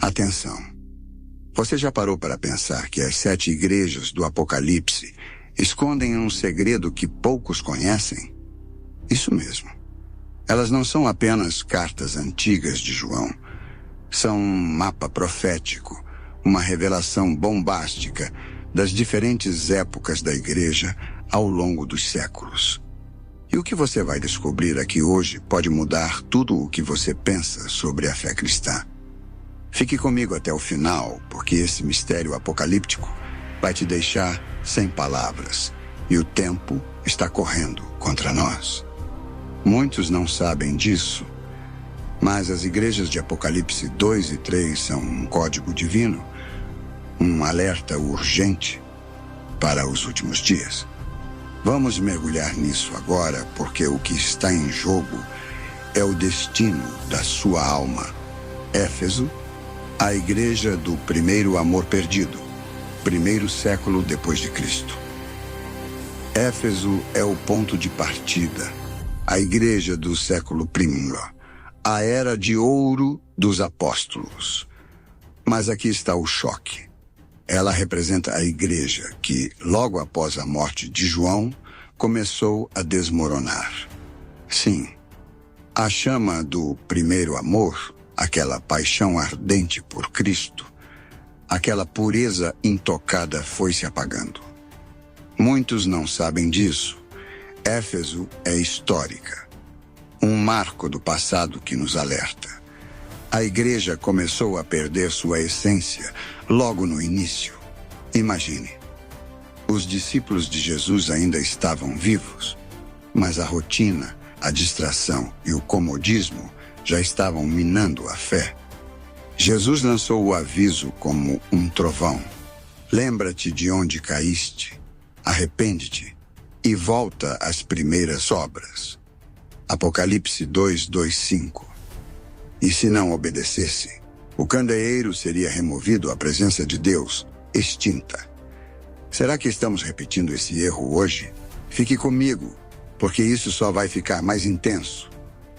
Atenção! Você já parou para pensar que as 7 igrejas do Apocalipse escondem um segredo que poucos conhecem? Isso mesmo. Elas não são apenas cartas antigas de João. São um mapa profético, uma revelação bombástica das diferentes épocas da igreja ao longo dos séculos. E o que você vai descobrir aqui hoje pode mudar tudo o que você pensa sobre a fé cristã. Fique comigo até o final, porque esse mistério apocalíptico vai te deixar sem palavras, e o tempo está correndo contra nós. Muitos não sabem disso, mas as igrejas de Apocalipse 2 e 3 são um código divino, um alerta urgente para os últimos dias. Vamos mergulhar nisso agora, porque o que está em jogo é o destino da sua alma. Éfeso, a igreja do primeiro amor perdido, primeiro século depois de Cristo. Éfeso é o ponto de partida, a igreja do século I, a era de ouro dos apóstolos. Mas aqui está o choque. Ela representa a igreja que, logo após a morte de João, começou a desmoronar. Sim, a chama do primeiro amor, aquela paixão ardente por Cristo, aquela pureza intocada foi se apagando. Muitos não sabem disso. Éfeso é histórica, um marco do passado que nos alerta. A igreja começou a perder sua essência logo no início. Imagine, os discípulos de Jesus ainda estavam vivos, mas a rotina, a distração e o comodismo já estavam minando a fé. Jesus lançou o aviso como um trovão. Lembra-te de onde caíste, arrepende-te e volta às primeiras obras. Apocalipse 2:5. E se não obedecesse, o candeeiro seria removido à presença de Deus, extinta. Será que estamos repetindo esse erro hoje? Fique comigo, porque isso só vai ficar mais intenso.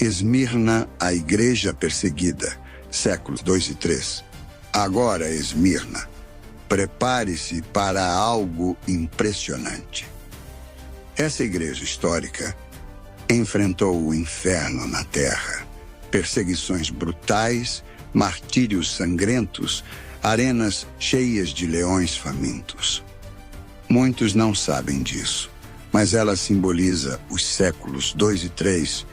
Esmirna, a igreja perseguida, séculos 2 e 3. Agora, Esmirna, prepare-se para algo impressionante. Essa igreja histórica enfrentou o inferno na terra. Perseguições brutais, martírios sangrentos, arenas cheias de leões famintos. Muitos não sabem disso, mas ela simboliza os séculos 2 e 3,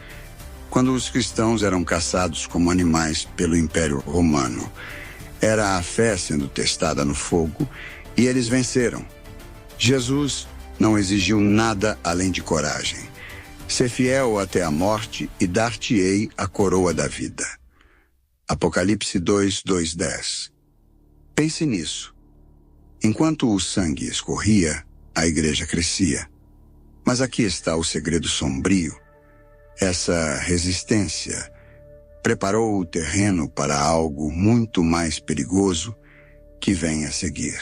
quando os cristãos eram caçados como animais pelo Império Romano. Era a fé sendo testada no fogo e eles venceram. Jesus não exigiu nada além de coragem. Ser fiel até a morte e dar-te-ei a coroa da vida. Apocalipse 2:10. Pense nisso. Enquanto o sangue escorria, a igreja crescia. Mas aqui está o segredo sombrio. Essa resistência preparou o terreno para algo muito mais perigoso que vem a seguir.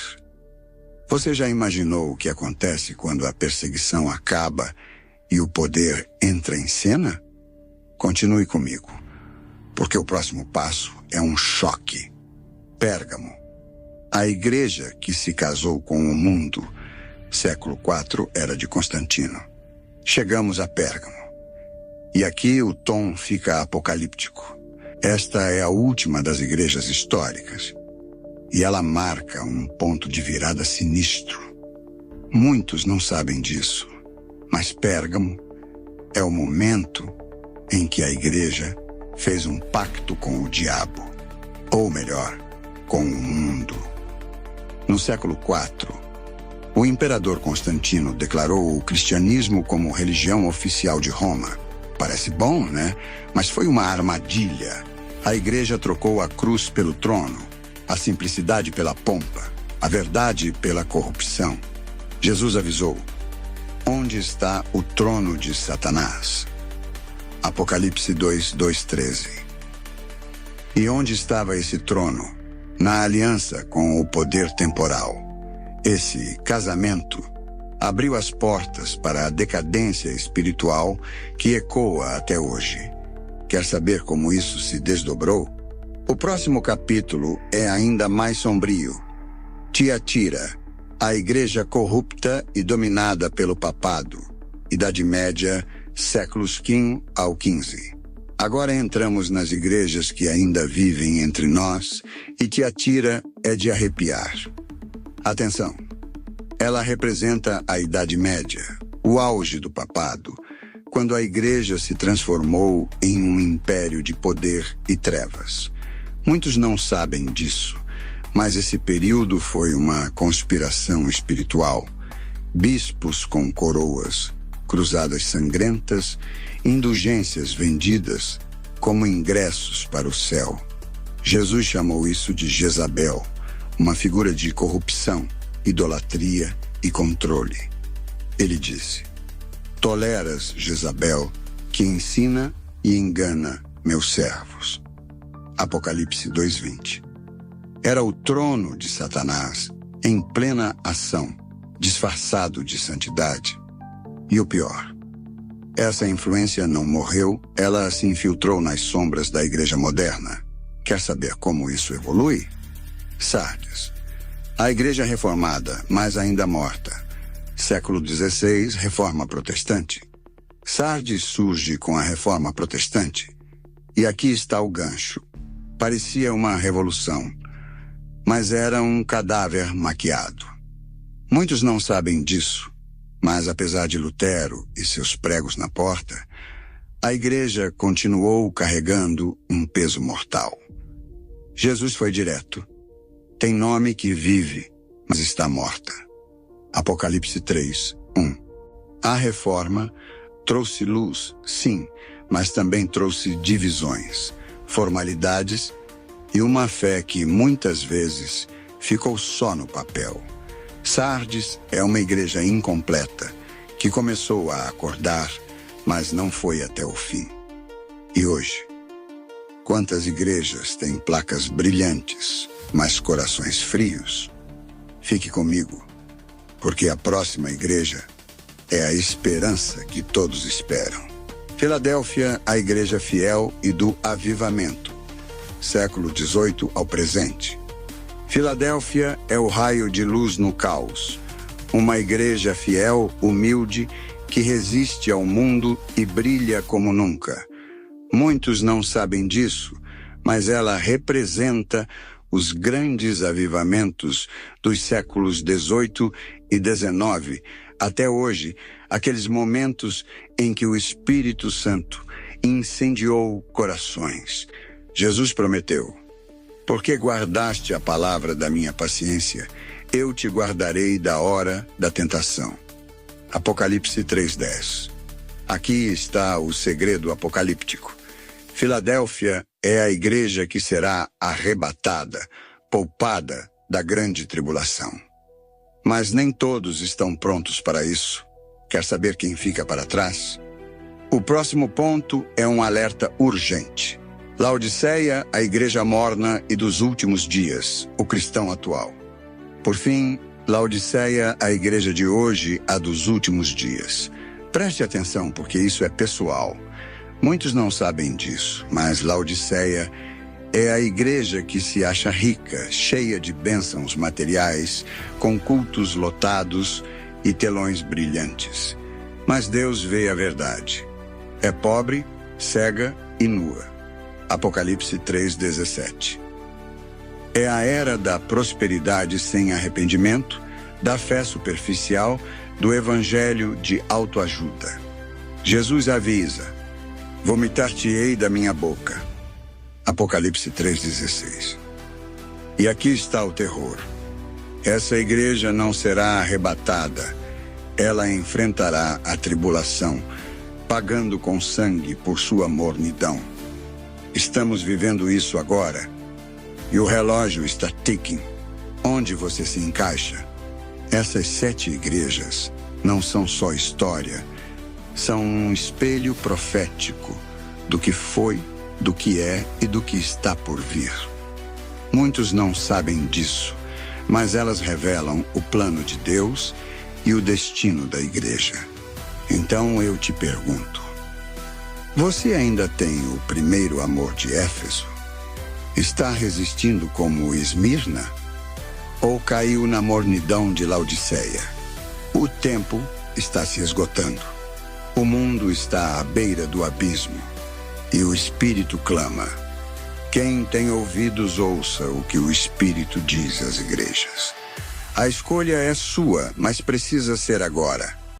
Você já imaginou o que acontece quando a perseguição acaba e o poder entra em cena? Continue comigo, porque o próximo passo é um choque. Pérgamo, a igreja que se casou com o mundo, século IV, era de Constantino. Chegamos a Pérgamo. E aqui o tom fica apocalíptico. Esta é a última das igrejas históricas. E ela marca um ponto de virada sinistro. Muitos não sabem disso, mas Pérgamo é o momento em que a igreja fez um pacto com o diabo, ou melhor, com o mundo. No século IV, o imperador Constantino declarou o cristianismo como religião oficial de Roma. Parece bom, né? Mas foi uma armadilha. A igreja trocou a cruz pelo trono, a simplicidade pela pompa, a verdade pela corrupção. Jesus avisou: onde está o trono de Satanás? Apocalipse 2:13. E onde estava esse trono? Na aliança com o poder temporal. Esse casamento abriu as portas para a decadência espiritual que ecoa até hoje. Quer saber como isso se desdobrou? O próximo capítulo é ainda mais sombrio. Tiatira, a igreja corrupta e dominada pelo papado. Idade Média, séculos V ao XV. Agora entramos nas igrejas que ainda vivem entre nós, e Tiatira é de arrepiar. Atenção! Ela representa a Idade Média, o auge do papado, quando a igreja se transformou em um império de poder e trevas. Muitos não sabem disso, mas esse período foi uma conspiração espiritual. Bispos com coroas, cruzadas sangrentas, indulgências vendidas como ingressos para o céu. Jesus chamou isso de Jezabel, uma figura de corrupção, idolatria e controle. Ele disse: "Toleras Jezabel, que ensina e engana meus servos." Apocalipse 2:20. Era o trono de Satanás em plena ação, disfarçado de santidade. E o pior, essa influência não morreu, ela se infiltrou nas sombras da igreja moderna. Quer saber como isso evolui? Sardes. A igreja reformada, mas ainda morta. Século XVI, reforma protestante. Sardes surge com a reforma protestante. E aqui está o gancho. Parecia uma revolução, mas era um cadáver maquiado. Muitos não sabem disso, mas apesar de Lutero e seus pregos na porta, a igreja continuou carregando um peso mortal. Jesus foi direto. Tem nome que vive, mas está morta. Apocalipse 3:1. A reforma trouxe luz, sim, mas também trouxe divisões, formalidades e uma fé que muitas vezes ficou só no papel. Sardes é uma igreja incompleta que começou a acordar, mas não foi até o fim. E hoje, quantas igrejas têm placas brilhantes, mas corações frios? Fique comigo, porque a próxima igreja é a esperança que todos esperam. Filadélfia, a igreja fiel e do avivamento. Século XVIII ao presente. Filadélfia é o raio de luz no caos. Uma igreja fiel, humilde, que resiste ao mundo e brilha como nunca. Muitos não sabem disso, mas ela representa os grandes avivamentos dos séculos XVIII e XIX, até hoje, aqueles momentos em que o Espírito Santo incendiou corações. Jesus prometeu: "Porque guardaste a palavra da minha paciência, eu te guardarei da hora da tentação." Apocalipse 3:10. Aqui está o segredo apocalíptico. Filadélfia é a igreja que será arrebatada, poupada da grande tribulação. Mas nem todos estão prontos para isso. Quer saber quem fica para trás? O próximo ponto é um alerta urgente. Laodiceia, a igreja morna e dos últimos dias, o cristão atual. Por fim, Laodiceia, a igreja de hoje, a dos últimos dias. Preste atenção, porque isso é pessoal. Muitos não sabem disso, mas Laodiceia é a igreja que se acha rica, cheia de bênçãos materiais, com cultos lotados e telões brilhantes. Mas Deus vê a verdade. É pobre, cega e nua. Apocalipse 3:17. É a era da prosperidade sem arrependimento, da fé superficial, do evangelho de autoajuda. Jesus avisa: "Vomitar-te-ei da minha boca." Apocalipse 3:16. E aqui está o terror. Essa igreja não será arrebatada. Ela enfrentará a tribulação, pagando com sangue por sua mornidão. Estamos vivendo isso agora. E o relógio está ticking. Onde você se encaixa? Essas 7 igrejas não são só história. São um espelho profético do que foi, do que é e do que está por vir. Muitos não sabem disso, mas elas revelam o plano de Deus e o destino da igreja. Então eu te pergunto: você ainda tem o primeiro amor de Éfeso? Está resistindo como Esmirna? Ou caiu na mornidão de Laodiceia? O tempo está se esgotando. O mundo está à beira do abismo. E o Espírito clama. Quem tem ouvidos, ouça o que o Espírito diz às igrejas. A escolha é sua, mas precisa ser agora.